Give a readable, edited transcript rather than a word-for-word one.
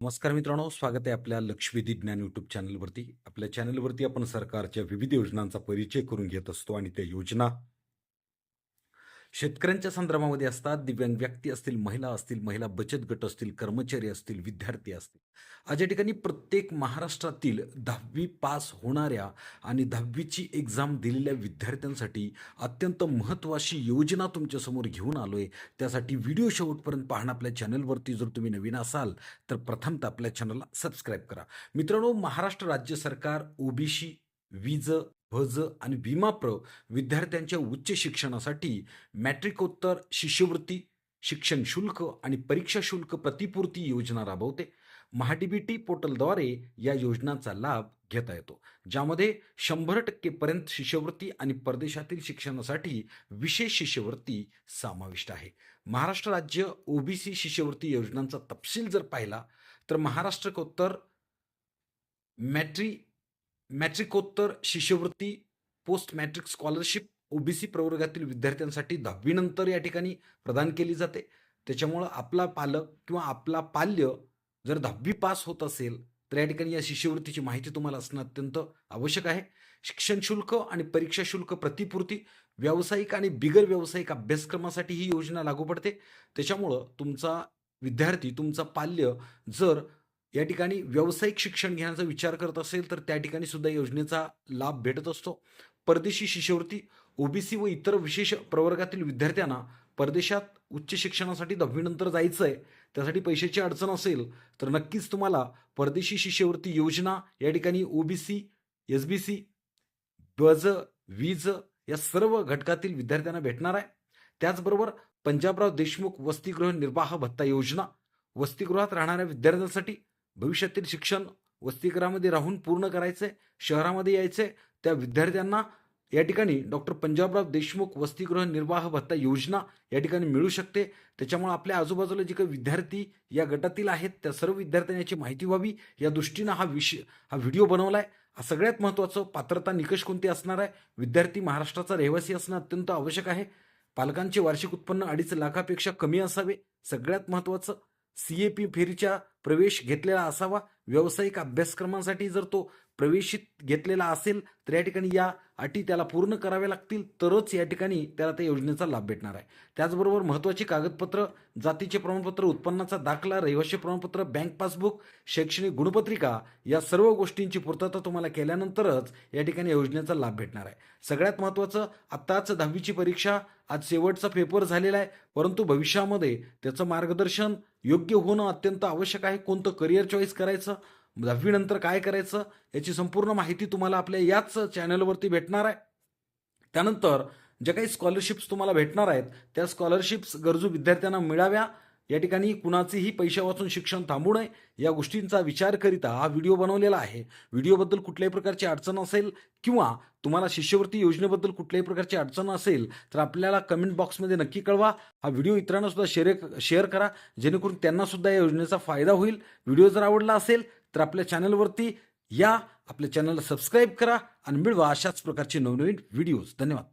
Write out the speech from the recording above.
नमस्कार मित्रांनो, स्वागत आहे आपल्या लक्षवेधी ज्ञान यूट्यूब चॅनलवरती. आपल्या चॅनलवरती आपण सरकारच्या विविध योजनांचा परिचय करून घेत असतो आणि त्या योजना शेतकऱ्यांच्या संदर्भामध्ये असतात. दिव्यांग व्यक्ती असतील, महिला असतील, महिला बचत गट असतील, कर्मचारी असतील, विद्यार्थी असतील. आज या ठिकाणी प्रत्येक महाराष्ट्रातील 10वी पास होणाऱ्या आणि 10वीची एक्झाम दिलेल्या विद्यार्थ्यांसाठी अत्यंत महत्त्वाची योजना तुमच्यासमोर घेऊन आलोय. त्यासाठी व्हिडिओ शेवटपर्यंत पाहणं. आपल्या चॅनलवरती जर तुम्ही नवीन असाल तर प्रथमतः आपल्या चॅनलला सबस्क्राईब करा. मित्रांनो, महाराष्ट्र राज्य सरकार ओबीसी, वीज, भज आणि विमाप्र विद्यार्थ्यांच्या उच्च शिक्षणासाठी मॅट्रिकोत्तर शिष्यवृत्ती, शिक्षण शुल्क आणि परीक्षा शुल्क प्रतिपूर्ती योजना राबवते. महाडीबीटी पोर्टलद्वारे या योजनांचा लाभ घेता येतो, ज्यामध्ये 100% पर्यंत शिष्यवृत्ती आणि परदेशातील शिक्षणासाठी विशेष शिष्यवृत्ती समाविष्ट आहे. महाराष्ट्र राज्य ओबीसी शिष्यवृत्ती योजनांचा तपशील जर पाहिला तर महाराष्ट्रोत्तर मॅट्री मॅट्रिकोत्तर शिष्यवृत्ती, पोस्ट मॅट्रिक स्कॉलरशिप ओबीसी प्रवर्गातील विद्यार्थ्यांसाठी 10वी नंतर या ठिकाणी प्रदान केली जाते. त्याच्यामुळं आपला पालक किंवा आपला पाल्य जर 10वी पास होत असेल, तर या ठिकाणी या शिष्यवृत्तीची माहिती तुम्हाला असणं अत्यंत आवश्यक आहे. शिक्षण शुल्क आणि परीक्षा शुल्क प्रतिपूर्ती व्यावसायिक आणि बिगर व्यावसायिक अभ्यासक्रमासाठी ही योजना लागू पडते. त्याच्यामुळं तुमचा विद्यार्थी, तुमचा पाल्य जर या ठिकाणी व्यावसायिक शिक्षण घेण्याचा विचार करत असेल, तर त्या ठिकाणी सुद्धा योजनेचा लाभ भेटत असतो. परदेशी शिष्यवृत्ती ओबीसी व इतर विशेष प्रवर्गातील विद्यार्थ्यांना परदेशात उच्च शिक्षणासाठी 10वी नंतर जायचं आहे, त्यासाठी पैशाची अडचण असेल, तर नक्कीच तुम्हाला परदेशी शिष्यवृत्ती योजना या ठिकाणी ओबीसी, एसबीसी, बज, वीज या सर्व घटकातील विद्यार्थ्यांना भेटणार आहे. त्याचबरोबर पंजाबराव देशमुख वसतिगृह निर्वाह भत्ता योजना, वसतिगृहात राहणाऱ्या विद्यार्थ्यांसाठी भविष्यातील शिक्षण वसतिगृहामध्ये राहून पूर्ण करायचंय, शहरामध्ये यायचंय, त्या विद्यार्थ्यांना या ठिकाणी डॉक्टर पंजाबराव देशमुख वसतिगृह निर्वाह भत्ता योजना या ठिकाणी मिळू शकते. त्याच्यामुळे आपल्या आजूबाजूला जे काही विद्यार्थी या गटातील आहेत, त्या सर्व विद्यार्थ्यांना याची माहिती व्हावी या दृष्टीनं हा व्हिडिओ बनवलाय. सगळ्यात महत्त्वाचं, पात्रता निकष कोणते असणार आहे? विद्यार्थी महाराष्ट्राचा रहिवासी असणं अत्यंत आवश्यक आहे. पालकांचे वार्षिक उत्पन्न 2.5 लाखापेक्षा कमी असावे. सगळ्यात महत्त्वाचं, सीएपी फेरीचा प्रवेश घेतलेला असावा. व्यावसायिक अभ्यासक्रमांसाठी जर तो प्रवेशित घेतलेला असेल, तर या ठिकाणी या अटी त्याला पूर्ण कराव्या लागतील, तरच या ठिकाणी त्याला त्या योजनेचा लाभ भेटणार आहे. त्याचबरोबर महत्त्वाची कागदपत्र, जातीचे प्रमाणपत्र, उत्पन्नाचा दाखला, रहिवासी प्रमाणपत्र, बँक पासबुक, शैक्षणिक गुणपत्रिका या सर्व गोष्टींची पूर्तता तुम्हाला केल्यानंतरच या ठिकाणी योजनेचा लाभ भेटणार आहे. सगळ्यात महत्त्वाचं, आत्ताच 10वीची परीक्षा, आज शेवटचा पेपर झालेला आहे, परंतु भविष्यामध्ये त्याचं मार्गदर्शन योग्य होणं अत्यंत आवश्यक आहे. कोणतं करिअर चॉईस करायचं, 10वी नंतर काय करायचं, याची संपूर्ण माहिती तुम्हाला आपल्या याच चॅनलवरती भेटणार आहे. त्यानंतर ज्या काही स्कॉलरशिप्स तुम्हाला भेटणार आहेत, त्या स्कॉलरशिप्स गरजू विद्यार्थ्यांना मिळाव्या, या ठिकाणी कुणाचेही पैसे वाचून शिक्षण थांबू नये, या गोष्टींचा विचार करिता हा व्हिडिओ बनवलेला आहे. व्हिडिओबद्दल कुठल्याही प्रकारची अडचण असेल किंवा तुम्हाला शिष्यवृत्ती योजनेबद्दल कुठल्याही प्रकारची अडचण असेल, तर आपल्याला कमेंट बॉक्समध्ये नक्की कळवा. हा व्हिडिओ इतरांना सुद्धा शेअर करा, जेणेकरून त्यांना सुद्धा या योजनेचा फायदा होईल. व्हिडिओ जर आवडला असेल तर आपल्या चॅनलवरती या, आपल्या चॅनलला सबस्क्राईब करा आणि मिळवा अशाच प्रकारचे नवनवीन व्हिडिओज. धन्यवाद.